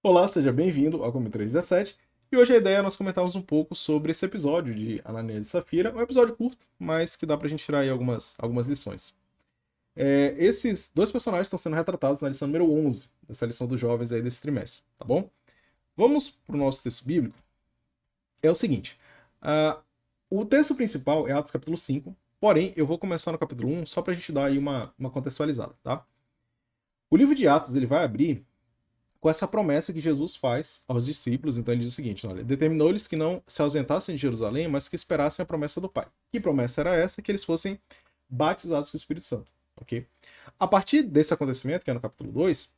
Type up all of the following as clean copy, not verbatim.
Olá, seja bem-vindo ao Comi 317. E hoje a ideia é nós comentarmos um pouco sobre esse episódio de Ananias e Safira. Um episódio curto, mas que dá pra gente tirar aí algumas lições. Esses dois personagens estão sendo retratados na lição número 11, dessa lição dos jovens aí desse trimestre, tá bom? Vamos pro nosso texto bíblico. É o seguinte, o texto principal é Atos capítulo 5, porém eu vou começar no capítulo 1 só pra gente dar aí uma contextualizada, tá? O livro de Atos ele vai abrir com essa promessa que Jesus faz aos discípulos. Então ele diz o seguinte: olha, determinou-lhes que não se ausentassem de Jerusalém, mas que esperassem a promessa do Pai. Que promessa era essa? Que eles fossem batizados com o Espírito Santo. Ok? A partir desse acontecimento, que é no capítulo 2,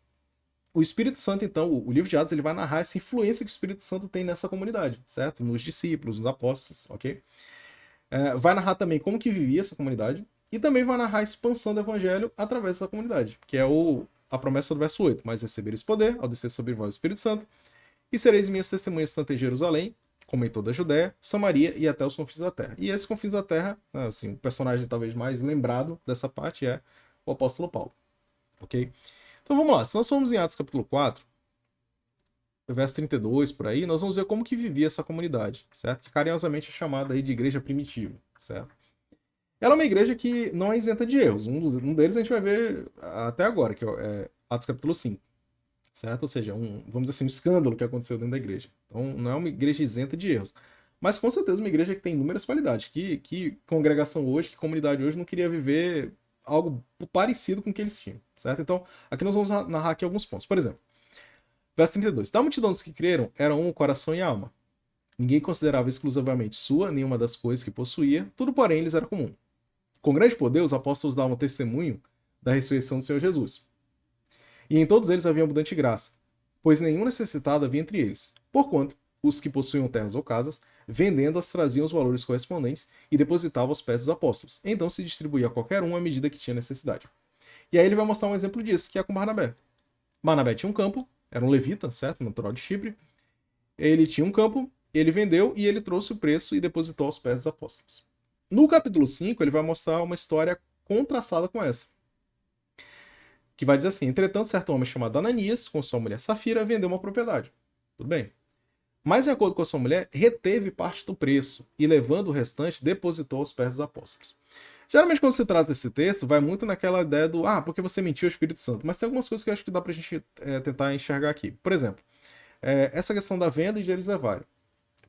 o Espírito Santo, então, o livro de Atos, ele vai narrar essa influência que o Espírito Santo tem nessa comunidade, certo? Nos discípulos, nos apóstolos, ok? Vai narrar também como que vivia essa comunidade e também vai narrar a expansão do evangelho através dessa comunidade, que é a promessa do verso 8: mas recebereis poder ao descer sobre vós o Espírito Santo, e sereis minhas testemunhas tanto em Jerusalém, como em toda a Judéia, Samaria e até os confins da terra. E esses confins da terra, assim, o personagem talvez mais lembrado dessa parte é o apóstolo Paulo. Ok? Então vamos lá, se nós formos em Atos capítulo 4, verso 32 por aí, nós vamos ver como que vivia essa comunidade, certo? Que carinhosamente é chamada aí de igreja primitiva, certo? Ela é uma igreja que não é isenta de erros. Um deles a gente vai ver até agora, que é Atos capítulo 5, certo? Ou seja, vamos dizer assim, um escândalo que aconteceu dentro da igreja. Então, não é uma igreja isenta de erros. Mas, com certeza, uma igreja que tem inúmeras qualidades. Que congregação hoje, que comunidade hoje não queria viver algo parecido com o que eles tinham, certo? Então, aqui nós vamos narrar aqui alguns pontos. Por exemplo, verso 32. Da multidão dos que creram, era um o coração e a alma. Ninguém considerava exclusivamente sua nenhuma das coisas que possuía, tudo, porém, lhes era comum. Com grande poder, os apóstolos davam testemunho da ressurreição do Senhor Jesus. E em todos eles havia abundante graça, pois nenhum necessitado havia entre eles. Porquanto, os que possuíam terras ou casas, vendendo-as, traziam os valores correspondentes e depositavam aos pés dos apóstolos. Então se distribuía a qualquer um à medida que tinha necessidade. E aí ele vai mostrar um exemplo disso, que é com Barnabé. Barnabé tinha um campo, era um levita, certo? Natural de Chipre. Ele tinha um campo, ele vendeu e ele trouxe o preço e depositou aos pés dos apóstolos. No capítulo 5, ele vai mostrar uma história contrastada com essa, que vai dizer assim: entretanto, certo homem chamado Ananias, com sua mulher Safira, vendeu uma propriedade. Tudo bem. Mas, de acordo com a sua mulher, reteve parte do preço e, levando o restante, depositou aos pés dos apóstolos. Geralmente, quando se trata desse texto, vai muito naquela ideia do porque você mentiu ao Espírito Santo. Mas tem algumas coisas que eu acho que dá pra gente tentar enxergar aqui. Por exemplo, essa questão da venda e de eles levarem.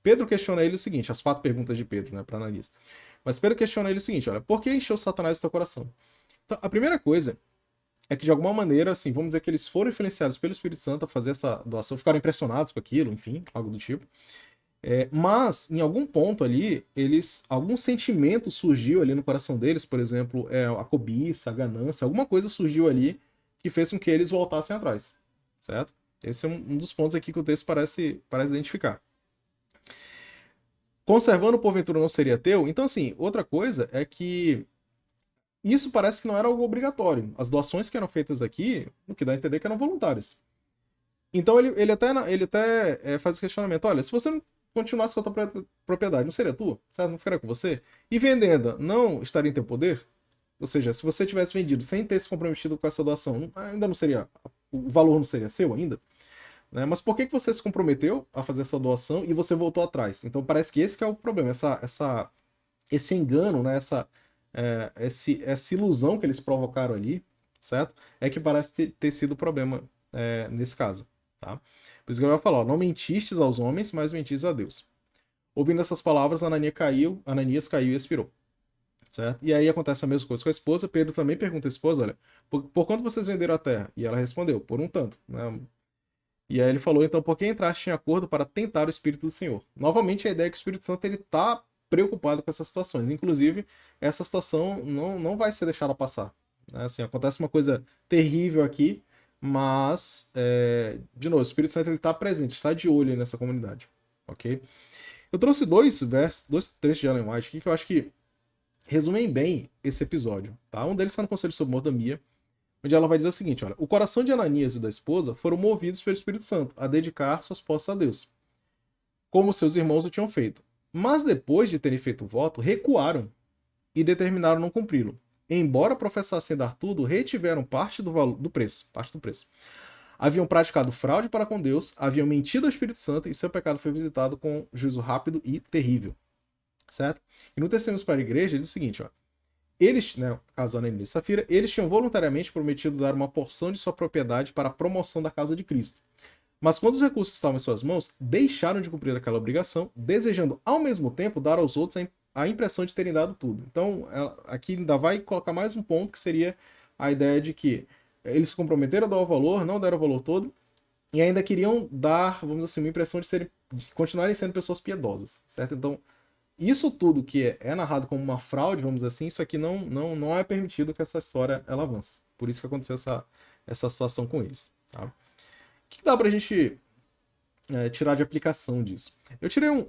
Pedro questiona ele o seguinte: as 4 perguntas de Pedro, né, para Ananias. Mas Pedro questiona ele o seguinte: olha, por que encheu Satanás o teu coração? Então, a primeira coisa é que, de alguma maneira, assim, vamos dizer que eles foram influenciados pelo Espírito Santo a fazer essa doação, ficaram impressionados com aquilo, enfim, algo do tipo. Mas, em algum ponto ali, algum sentimento surgiu ali no coração deles, por exemplo, a cobiça, a ganância, alguma coisa surgiu ali que fez com que eles voltassem atrás, certo? Esse é um dos pontos aqui que o texto parece identificar. Conservando porventura não seria teu? Então, assim, outra coisa é que isso parece que não era algo obrigatório. As doações que eram feitas aqui, o que dá a entender que eram voluntárias. Então ele até faz esse questionamento: olha, se você não continuasse com a tua propriedade, não seria tua? Certo? Não ficaria com você? E vendendo, não estaria em teu poder? Ou seja, se você tivesse vendido sem ter se comprometido com essa doação, ainda não seria. O valor não seria seu ainda? Né? Mas por que você se comprometeu a fazer essa doação e você voltou atrás? Então parece que esse que é o problema, esse engano, né? Essa ilusão que eles provocaram ali, certo? É que parece ter sido o problema nesse caso. Tá? Por isso que ele vai falar: ó, não mentistes aos homens, mas mentistes a Deus. Ouvindo essas palavras, Ananias caiu e expirou. Certo? E aí acontece a mesma coisa com a esposa. Pedro também pergunta à esposa: olha, por quanto vocês venderam a terra? E ela respondeu: por um tanto. Né? E aí ele falou: então, por que entraste em acordo para tentar o Espírito do Senhor? Novamente, a ideia é que o Espírito Santo ele está preocupado com essas situações. Inclusive, essa situação não vai ser deixada passar. Né? Assim, acontece uma coisa terrível aqui, mas, de novo, o Espírito Santo está presente, está de olho nessa comunidade. Ok? Eu trouxe dois trechos de Ellen White aqui que eu acho que resumem bem esse episódio. Tá? Um deles está no Conselho sobre Mordomia, onde ela vai dizer o seguinte: olha, o coração de Ananias e da esposa foram movidos pelo Espírito Santo a dedicar suas posses a Deus, como seus irmãos o tinham feito. Mas depois de terem feito o voto, recuaram e determinaram não cumpri-lo. Embora professassem dar tudo, retiveram parte do preço. haviam praticado fraude para com Deus, haviam mentido ao Espírito Santo e seu pecado foi visitado com juízo rápido e terrível. Certo? E no Testemunhos para a Igreja diz o seguinte, ó. Eles, né, caso Ananias e Safira, eles tinham voluntariamente prometido dar uma porção de sua propriedade para a promoção da causa de Cristo. Mas quando os recursos estavam em suas mãos, deixaram de cumprir aquela obrigação, desejando ao mesmo tempo dar aos outros a impressão de terem dado tudo. Então, aqui ainda vai colocar mais um ponto, que seria a ideia de que eles se comprometeram a dar o valor, não deram o valor todo, e ainda queriam dar, vamos dizer assim, uma impressão de continuarem sendo pessoas piedosas, certo? Então, isso tudo que é narrado como uma fraude, vamos dizer assim, isso aqui não é permitido que essa história ela avance. Por isso que aconteceu essa situação com eles. Tá? O que dá pra gente tirar de aplicação disso?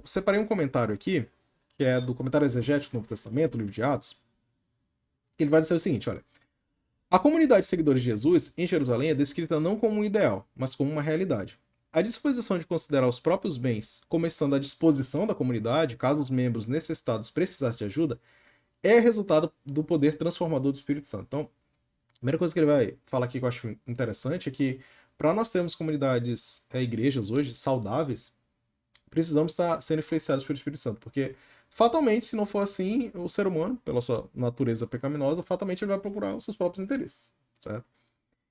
Separei um comentário aqui, que é do comentário exegético do Novo Testamento, livro de Atos, que ele vai dizer o seguinte, olha, a comunidade de seguidores de Jesus em Jerusalém é descrita não como um ideal, mas como uma realidade. A disposição de considerar os próprios bens como estando à disposição da comunidade, caso os membros necessitados precisassem de ajuda, é resultado do poder transformador do Espírito Santo. Então, a primeira coisa que ele vai falar aqui que eu acho interessante é que para nós termos comunidades, igrejas hoje saudáveis, precisamos estar sendo influenciados pelo Espírito Santo, porque fatalmente, se não for assim, o ser humano, pela sua natureza pecaminosa, fatalmente ele vai procurar os seus próprios interesses, certo?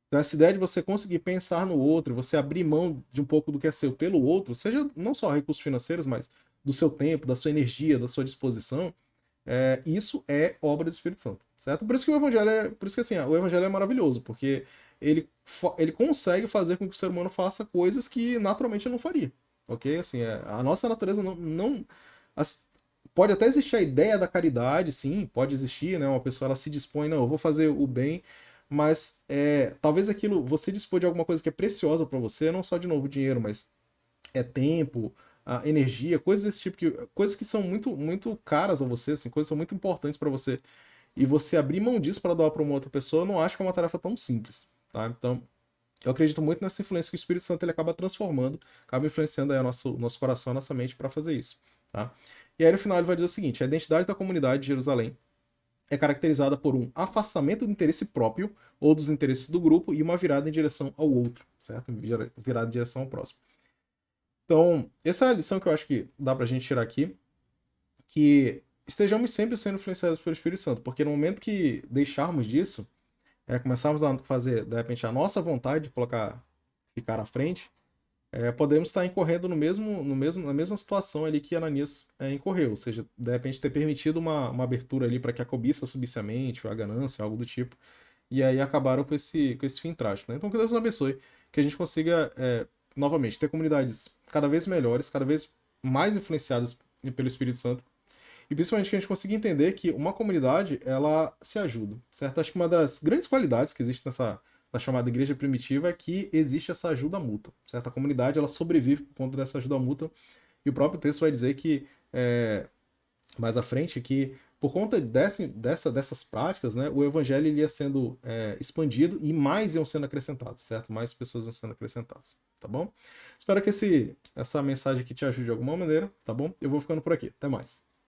Então, essa ideia de você conseguir pensar no outro, você abrir mão de um pouco do que é seu pelo outro, seja não só recursos financeiros, mas do seu tempo, da sua energia, da sua disposição, isso é obra do Espírito Santo, certo? Por isso que o Evangelho por isso que assim, o Evangelho é maravilhoso, porque ele consegue fazer com que o ser humano faça coisas que naturalmente ele não faria, ok? Assim, a nossa natureza pode até existir a ideia da caridade, sim, pode existir, né? Uma pessoa ela se dispõe, não, eu vou fazer o bem, mas talvez aquilo, você dispor de alguma coisa que é preciosa para você, não só de novo dinheiro, mas é tempo, energia, coisas desse tipo, coisas que são muito, muito caras a você, assim, coisas que são muito importantes para você, e você abrir mão disso para doar para uma outra pessoa, eu não acho que é uma tarefa tão simples, tá? Então, eu acredito muito nessa influência que o Espírito Santo ele acaba transformando, acaba influenciando aí o nosso coração, a nossa mente para fazer isso, tá? E aí no final ele vai dizer o seguinte: a identidade da comunidade de Jerusalém é caracterizada por um afastamento do interesse próprio ou dos interesses do grupo e uma virada em direção ao outro, certo? Virada em direção ao próximo. Então, essa é a lição que eu acho que dá pra gente tirar aqui, que estejamos sempre sendo influenciados pelo Espírito Santo, porque no momento que deixarmos disso, começarmos a fazer, de repente, a nossa vontade de ficar à frente, podemos estar incorrendo na mesma situação ali que Ananias incorreu, ou seja, de repente ter permitido uma abertura ali para que a cobiça subisse a mente, ou a ganância, algo do tipo, e aí acabaram com esse fim trágico, né? Então que Deus nos abençoe, que a gente consiga, novamente, ter comunidades cada vez melhores, cada vez mais influenciadas pelo Espírito Santo, e principalmente que a gente consiga entender que uma comunidade, ela se ajuda, certo? Acho que uma das grandes qualidades que existe na chamada igreja primitiva é que existe essa ajuda mútua, certo? A comunidade, ela sobrevive por conta dessa ajuda mútua, e o próprio texto vai dizer que, mais à frente, que por conta dessas práticas, né, o evangelho ele ia sendo expandido e mais iam sendo acrescentados, certo? Mais pessoas iam sendo acrescentadas, tá bom? Espero que essa mensagem aqui te ajude de alguma maneira, tá bom? Eu vou ficando por aqui. Até mais.